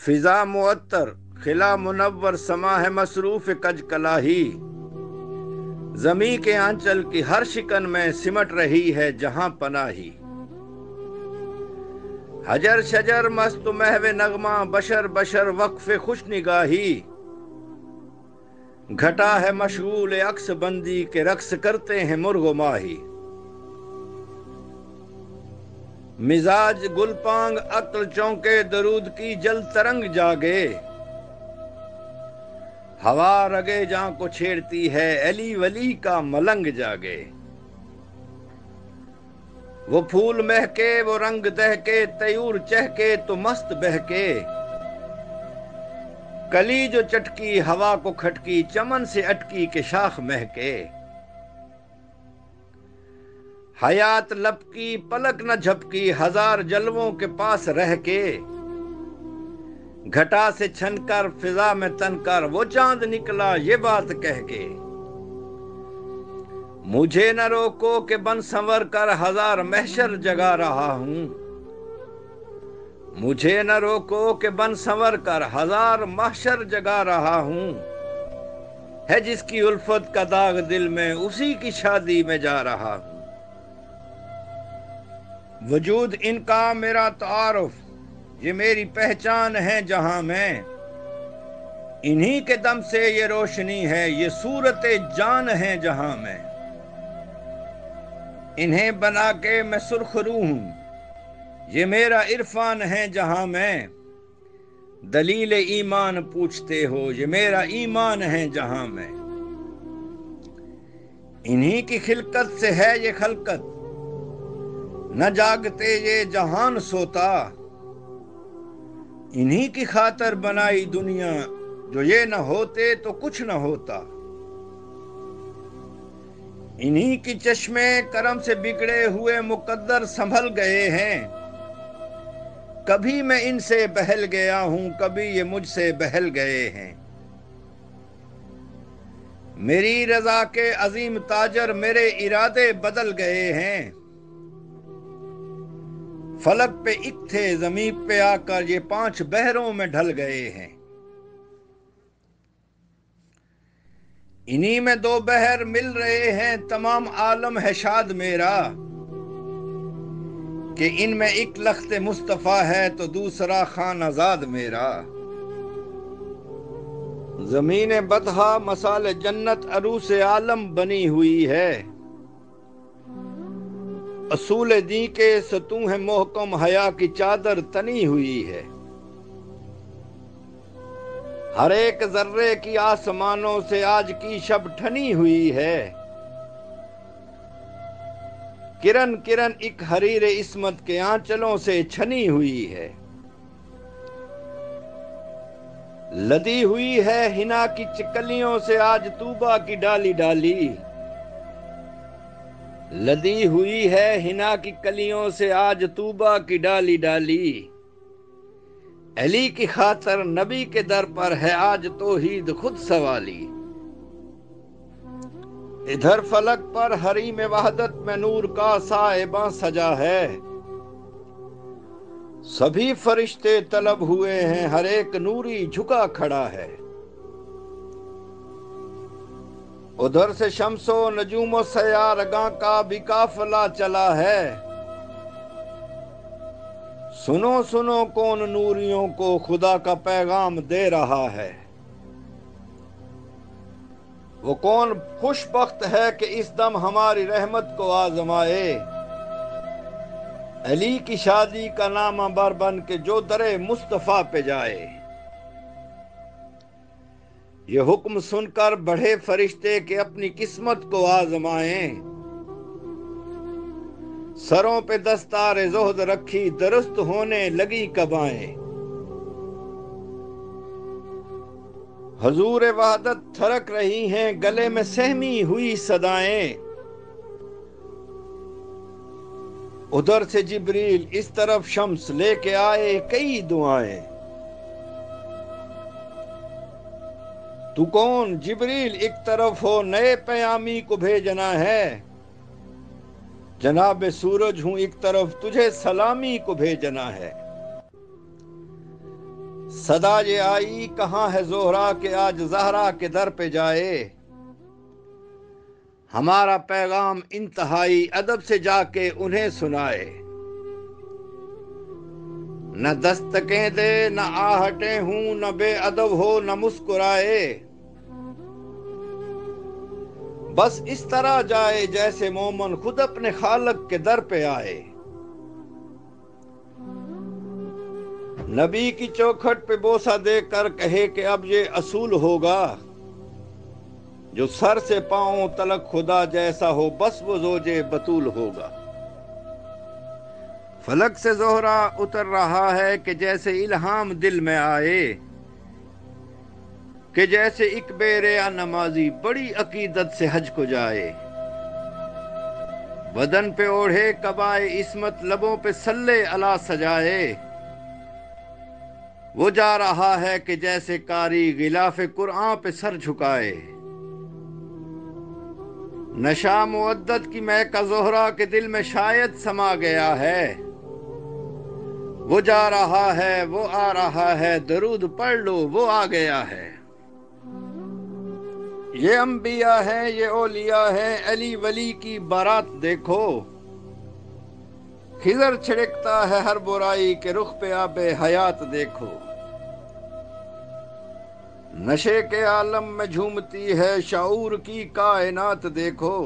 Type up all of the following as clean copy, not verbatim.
فضا معطر خلا منور سما ہے مصروف کج کلاہی، زمیں کے آنچل کی ہر شکن میں سمٹ رہی ہے جہاں پناہی۔ حجر شجر مست محو نغمہ بشر بشر وقف خوش نگاہی، گھٹا ہے مشغول عکس بندی کے رقص کرتے ہیں مرغ و ماہی۔ مزاج گل پانگ عقل چونکے درود کی جل ترنگ جاگے، ہوا رگے جاں کو چھیڑتی ہے علی ولی کا ملنگ جاگے۔ وہ پھول مہکے وہ رنگ دہکے طیور چہکے تو مست بہکے، کلی جو چٹکی ہوا کو کھٹکی چمن سے اٹکی کے شاخ مہکے۔ حیات لپکی پلک نہ جھپکی ہزار جلووں کے پاس رہ کے، گھٹا سے چھن کر فضا میں تن کر وہ چاند نکلا یہ بات کہہ کے۔ مجھے نہ روکو کہ بن سنور کر ہزار محشر جگا رہا ہوں، مجھے نہ روکو کہ بن سنور کر ہزار محشر جگا رہا ہوں۔ ہے جس کی الفت کا داغ دل میں اسی کی شادی میں جا رہا ہوں۔ وجود ان کا میرا تعارف یہ میری پہچان ہے جہاں میں، انہی کے دم سے یہ روشنی ہے یہ صورت جان ہے جہاں میں۔ انہیں بنا کے میں سرخ روح ہوں یہ میرا عرفان ہے جہاں میں، دلیل ایمان پوچھتے ہو یہ میرا ایمان ہے جہاں میں۔ انہی کی خلقت سے ہے یہ خلقت نہ جاگتے یہ جہان سوتا، انہی کی خاطر بنائی دنیا جو یہ نہ ہوتے تو کچھ نہ ہوتا۔ انہی کی چشمے کرم سے بگڑے ہوئے مقدر سنبھل گئے ہیں، کبھی میں ان سے بہل گیا ہوں کبھی یہ مجھ سے بہل گئے ہیں۔ میری رضا کے عظیم تاجر میرے ارادے بدل گئے ہیں، فلک پہ ایک تھے زمین پہ آ کر یہ 5 بحروں میں ڈھل گئے ہیں۔ انہی میں 2 بحر مل رہے ہیں تمام عالم ہے شاد میرا، کہ ان میں ایک لخت مصطفیٰ ہے تو دوسرا خانہ زاد میرا۔ زمین بطحا مثال جنت عروس عالم بنی ہوئی ہے، اصول دین کے ستون ہے محکم حیا کی چادر تنی ہوئی ہے۔ ہر ایک ذرے کی آسمانوں سے آج کی شب ٹھنی ہوئی ہے، کرن کرن ایک حریر عصمت کے آنچلوں سے چھنی ہوئی ہے۔ لدی ہوئی ہے حنا کی چکلیوں سے آج طوبہ کی ڈالی ڈالی، لدی ہوئی ہے حنا کی کلیوں سے آج طوبہ کی ڈالی ڈالی۔ علی کی خاطر نبی کے در پر ہے آج توحید خود سوالی۔ ادھر فلک پر حریم وحدت میں نور کا صاحباں سجا ہے، سبھی فرشتے طلب ہوئے ہیں ہر ایک نوری جھکا کھڑا ہے۔ ادھر سے شمس و نجوم و سیارگاں کا بھی قافلہ چلا ہے، سنو سنو کون نوریوں کو خدا کا پیغام دے رہا ہے۔ وہ کون خوش بخت ہے کہ اس دم ہماری رحمت کو آزمائے، علی کی شادی کا نامہ بر بن کے جو در مصطفیٰ پہ جائے۔ یہ حکم سن کر بڑھے فرشتے کہ اپنی قسمت کو آزمائیں، سروں پہ دستار زہد رکھی درست ہونے لگی قبائیں۔ حضور وحدت تھرک رہی ہیں گلے میں سہمی ہوئی صدائیں، ادھر سے جبریل اس طرف شمس لے کے آئے کئی دعائیں۔ تو کون جبریل ایک طرف ہو نئے پیامی کو بھیجنا ہے، جناب سورج ہوں ایک طرف تجھے سلامی کو بھیجنا ہے۔ صدا یہ آئی کہاں ہے زہرا کہ آج زہرا کے در پہ جائے، ہمارا پیغام انتہائی ادب سے جا کے انہیں سنائے، نہ دستکیں دے نہ آہٹیں ہوں، نہ بے ادب ہو نہ مسکرائے، بس اس طرح جائے جیسے مومن خود اپنے خالق کے در پہ آئے، نبی کی چوکھٹ پہ بوسہ دے کر کہے کہ اب یہ اصول ہوگا، جو سر سے پاؤں تلک خدا جیسا ہو بس وہ زوجے بطول ہوگا، فلک سے زہرا اتر رہا ہے کہ جیسے الہام دل میں آئے، کہ جیسے ایک بے ریا نمازی بڑی عقیدت سے حج کو جائے، بدن پہ اوڑھے قبائے عصمت لبوں پہ صلی علی سجائے، وہ جا رہا ہے کہ جیسے قاری غلاف قرآن پہ سر جھکائے، نشا مودت کی مہک زہرا کے دل میں شاید سما گیا ہے، وہ جا رہا ہے وہ آ رہا ہے درود پڑھ لو وہ آ گیا ہے، یہ انبیاء ہیں یہ اولیاء ہیں علی ولی کی بارات دیکھو، خضر چھڑکتا ہے ہر برائی کے رخ پہ آب حیات دیکھو، نشے کے عالم میں جھومتی ہے شعور کی کائنات دیکھو،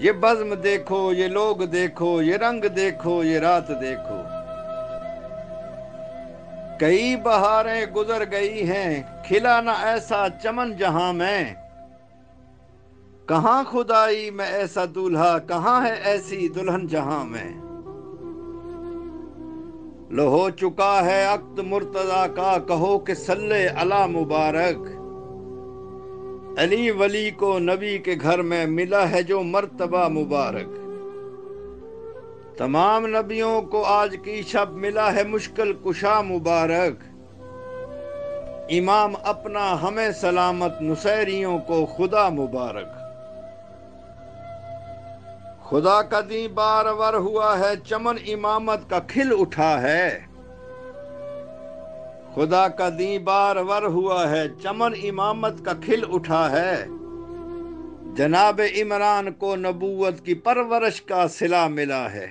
یہ بزم دیکھو یہ لوگ دیکھو یہ رنگ دیکھو یہ رات دیکھو، کئی بہاریں گزر گئی ہیں کھلا نہ ایسا چمن جہاں میں، کہاں خدائی میں ایسا دولہا کہاں ہے ایسی دلہن جہاں میں، لو ہو چکا ہے عقد مرتضی کا کہو کہ صلی علی مبارک، علی ولی کو نبی کے گھر میں ملا ہے جو مرتبہ مبارک، تمام نبیوں کو آج کی شب ملا ہے مشکل کشا مبارک، امام اپنا ہمیں سلامت نصیریوں کو خدا مبارک، خدا کا دیں بار ور ہوا ہے چمن امامت کا کھل اٹھا ہے، خدا کا دیں بار ور ہوا ہے چمن امامت کا کھل اٹھا ہے، جناب عمران کو نبوت کی پرورش کا صلہ ملا ہے۔